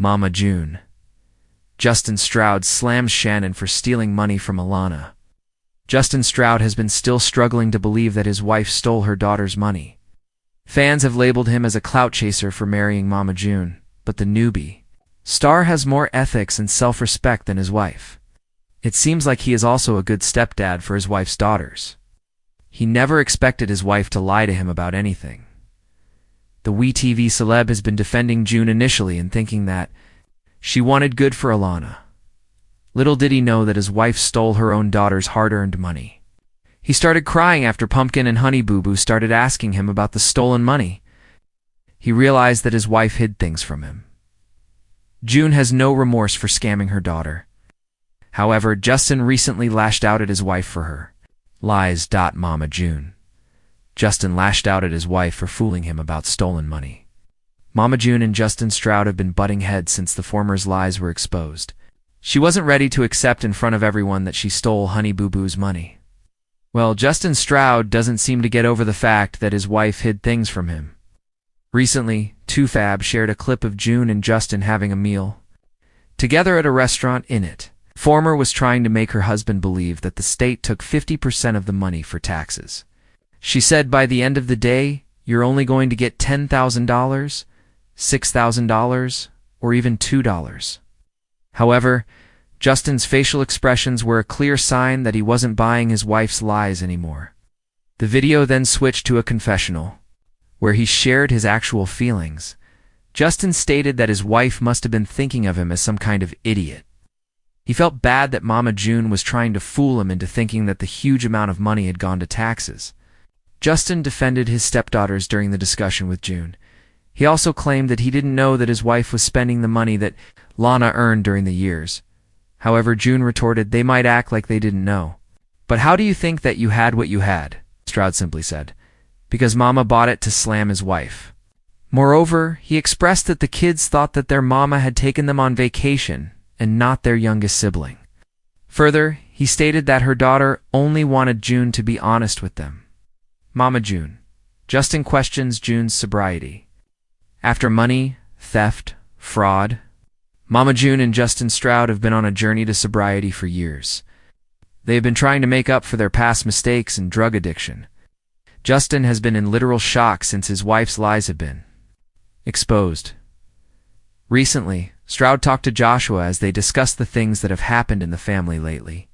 Mama June. Justin Stroud slams Shannon for stealing money from Alana. Justin Stroud has been still struggling to believe that his wife stole her daughter's money. Fans have labeled him as a clout chaser for marrying Mama June, but the newbie star has more ethics and self-respect than his wife. It seems like he is also a good stepdad for his wife's daughters. He never expected his wife to lie to him about anything. The WeTV celeb has been defending June initially and thinking that she wanted good for Alana. Little did he know that his wife stole her own daughter's hard-earned money. He started crying after Pumpkin and Honey Boo Boo started asking him about the stolen money. He realized that his wife hid things from him. June has no remorse for scamming her daughter. However, Justin recently lashed out at his wife for her lies. Mama June. Justin lashed out at his wife for fooling him about stolen money. Mama June and Justin Stroud have been butting heads since the former's lies were exposed. She wasn't ready to accept in front of everyone that she stole Honey Boo Boo's money. Well, Justin Stroud doesn't seem to get over the fact that his wife hid things from him. Recently, 2Fab shared a clip of June and Justin having a meal together at a restaurant. In it, former was trying to make her husband believe that the state took 50% of the money for taxes. She said by the end of the day, you're only going to get $10,000, $6,000, or even $2. However, Justin's facial expressions were a clear sign that he wasn't buying his wife's lies anymore. The video then switched to a confessional, where he shared his actual feelings. Justin stated that his wife must have been thinking of him as some kind of idiot. He felt bad that Mama June was trying to fool him into thinking that the huge amount of money had gone to taxes. Justin defended his stepdaughters during the discussion with June. He also claimed that he didn't know that his wife was spending the money that Lana earned during the years. However, June retorted, they might act like they didn't know. But how do you think that you had what you had? Stroud simply said. Because Mama bought it to slam his wife. Moreover, he expressed that the kids thought that their mama had taken them on vacation and not their youngest sibling. Further, he stated that her daughter only wanted June to be honest with them. Mama June. Justin questions June's sobriety. After money, theft, fraud, Mama June and Justin Stroud have been on a journey to sobriety for years. They have been trying to make up for their past mistakes and drug addiction. Justin has been in literal shock since his wife's lies have been exposed. Recently, Stroud talked to Joshua as they discussed the things that have happened in the family lately.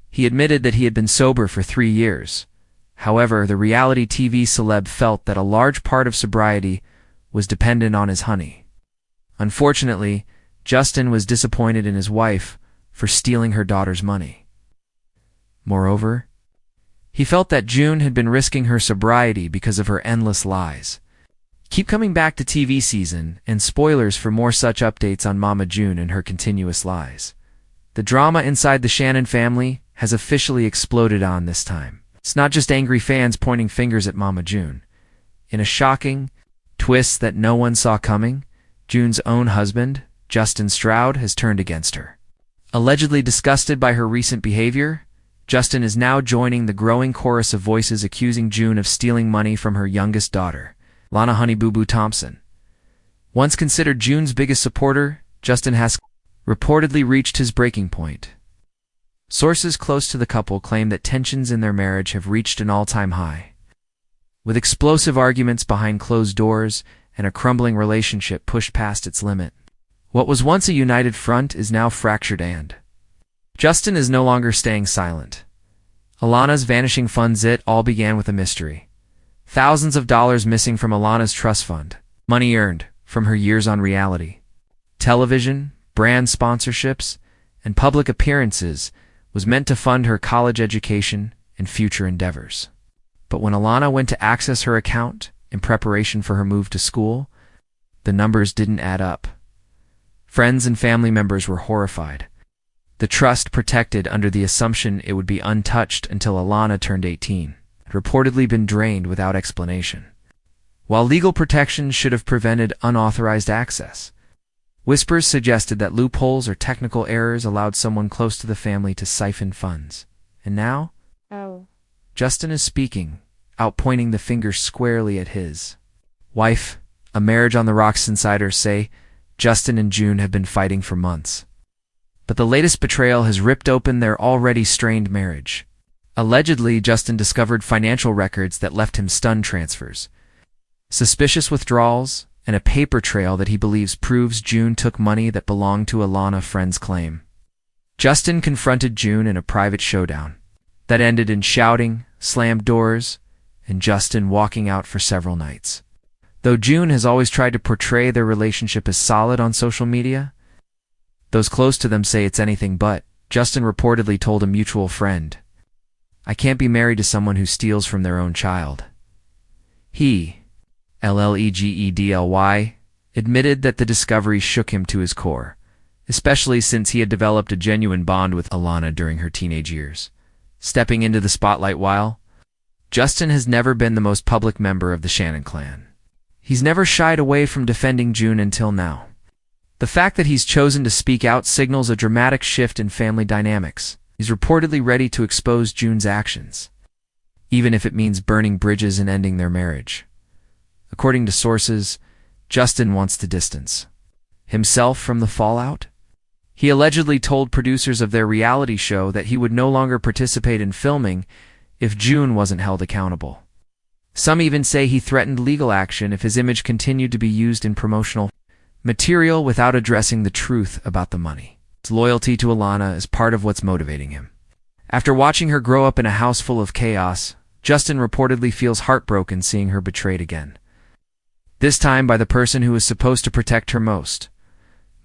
He admitted that he had been sober for 3 years. However, the reality TV celeb felt that a large part of sobriety was dependent on his honey. Unfortunately, Justin was disappointed in his wife for stealing her daughter's money. Moreover, he felt that June had been risking her sobriety because of her endless lies. Keep coming back to TV season and spoilers for more such updates on Mama June and her continuous lies. The drama inside the Shannon family has officially exploded on this time. It's not just angry fans pointing fingers at Mama June. In a shocking twist that no one saw coming, June's own husband, Justin Stroud, has turned against her. Allegedly disgusted by her recent behavior, Justin is now joining the growing chorus of voices accusing June of stealing money from her youngest daughter, Lana Honey Boo Boo Thompson. Once considered June's biggest supporter, Justin has reportedly reached his breaking point. Sources close to the couple claim that tensions in their marriage have reached an all-time high, with explosive arguments behind closed doors and a crumbling relationship pushed past its limit. What was once a united front is now fractured, and Justin is no longer staying silent. Alana's vanishing funds. It all began with a mystery. Thousands of dollars missing from Alana's trust fund. Money earned from her years on reality television, brand sponsorships, and public appearances was meant to fund her college education and future endeavors. But when Alana went to access her account in preparation for her move to school, the numbers didn't add up. Friends and family members were horrified. The trust protected under the assumption it would be untouched until Alana turned 18 had reportedly been drained without explanation. While legal protections should have prevented unauthorized access, whispers suggested that loopholes or technical errors allowed someone close to the family to siphon funds. And now, Justin is speaking, out pointing the finger squarely at his wife. A Marriage on the Rocks insider say Justin and June have been fighting for months. But the latest betrayal has ripped open their already strained marriage. Allegedly, Justin discovered financial records that left him stunned transfers, suspicious withdrawals, and a paper trail that he believes proves June took money that belonged to Alana, friends claim. Justin confronted June in a private showdown that ended in shouting, slammed doors, and Justin walking out for several nights. Though June has always tried to portray their relationship as solid on social media, those close to them say it's anything but. Justin reportedly told a mutual friend, "I can't be married to someone who steals from their own child." He, LLEGEDLY, admitted that the discovery shook him to his core, especially since he had developed a genuine bond with Alana during her teenage years. Stepping into the spotlight while Justin has never been the most public member of the Shannon clan. He's never shied away from defending June until now. The fact that he's chosen to speak out signals a dramatic shift in family dynamics. He's reportedly ready to expose June's actions, even if it means burning bridges and ending their marriage. According to sources, Justin wants to distance himself from the fallout. He allegedly told producers of their reality show that he would no longer participate in filming if June wasn't held accountable. Some even say he threatened legal action if his image continued to be used in promotional material without addressing the truth about the money. His loyalty to Alana is part of what's motivating him. After watching her grow up in a house full of chaos, Justin reportedly feels heartbroken seeing her betrayed again. This time by the person who was supposed to protect her most.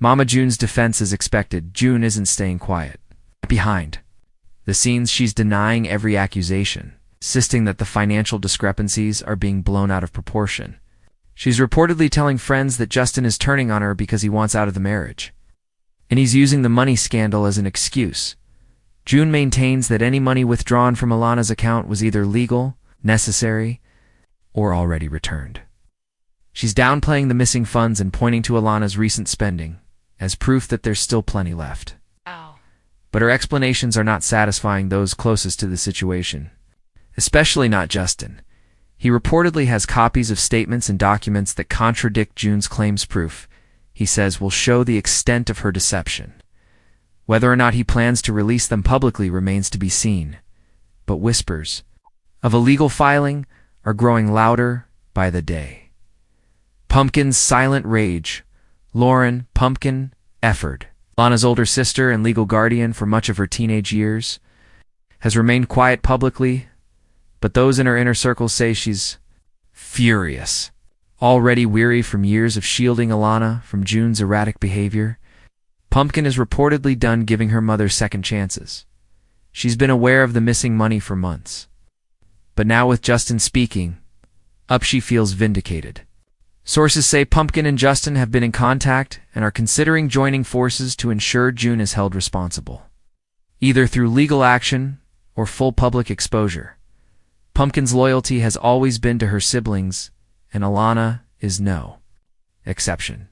Mama June's defense is expected. June isn't staying quiet. Behind the scenes, she's denying every accusation, insisting that the financial discrepancies are being blown out of proportion. She's reportedly telling friends that Justin is turning on her because he wants out of the marriage, and he's using the money scandal as an excuse. June maintains that any money withdrawn from Alana's account was either legal, necessary, or already returned. She's downplaying the missing funds and pointing to Alana's recent spending as proof that there's still plenty left. But her explanations are not satisfying those closest to the situation, especially not Justin. He reportedly has copies of statements and documents that contradict June's claims. Proof, he says, will show the extent of her deception. Whether or not he plans to release them publicly remains to be seen, but whispers of illegal filing are growing louder by the day. Pumpkin's silent rage. Lauren Pumpkin Efford, Alana's older sister and legal guardian for much of her teenage years, has remained quiet publicly, but those in her inner circle say she's furious. Already weary from years of shielding Alana from June's erratic behavior, Pumpkin is reportedly done giving her mother second chances. She's been aware of the missing money for months, but now with Justin speaking up, she feels vindicated. Sources say Pumpkin and Justin have been in contact and are considering joining forces to ensure June is held responsible, either through legal action or full public exposure. Pumpkin's loyalty has always been to her siblings, and Alana is no exception.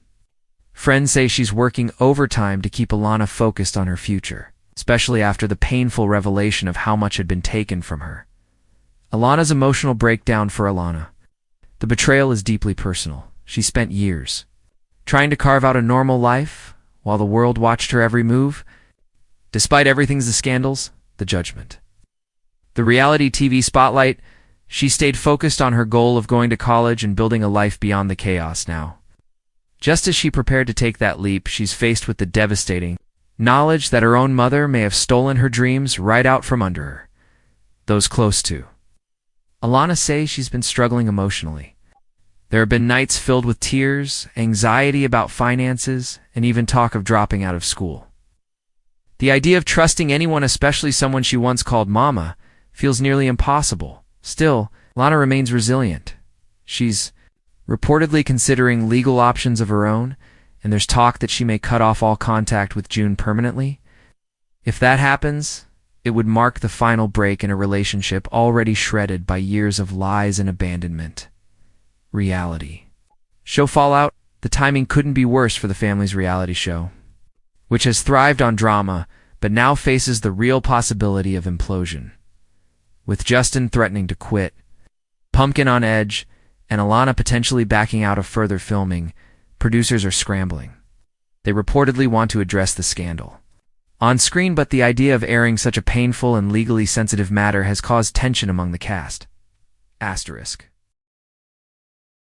Friends say she's working overtime to keep Alana focused on her future, especially after the painful revelation of how much had been taken from her. Alana's emotional breakdown. For Alana, the betrayal is deeply personal. She spent years trying to carve out a normal life while the world watched her every move. Despite everything's the scandals, the judgment, the reality TV spotlight, she stayed focused on her goal of going to college and building a life beyond the chaos now. Just as she prepared to take that leap, she's faced with the devastating knowledge that her own mother may have stolen her dreams right out from under her. Those close to Alana say she's been struggling emotionally. There have been nights filled with tears, anxiety about finances, and even talk of dropping out of school. The idea of trusting anyone, especially someone she once called Mama, feels nearly impossible. Still, Alana remains resilient. She's reportedly considering legal options of her own, and there's talk that she may cut off all contact with June permanently. If that happens, it would mark the final break in a relationship already shredded by years of lies and abandonment. Reality show fallout. The timing couldn't be worse for the family's reality show, which has thrived on drama, but now faces the real possibility of implosion. With Justin threatening to quit, Pumpkin on edge, and Alana potentially backing out of further filming, producers are scrambling. They reportedly want to address the scandal on screen, but the idea of airing such a painful and legally sensitive matter has caused tension among the cast. Asterisk.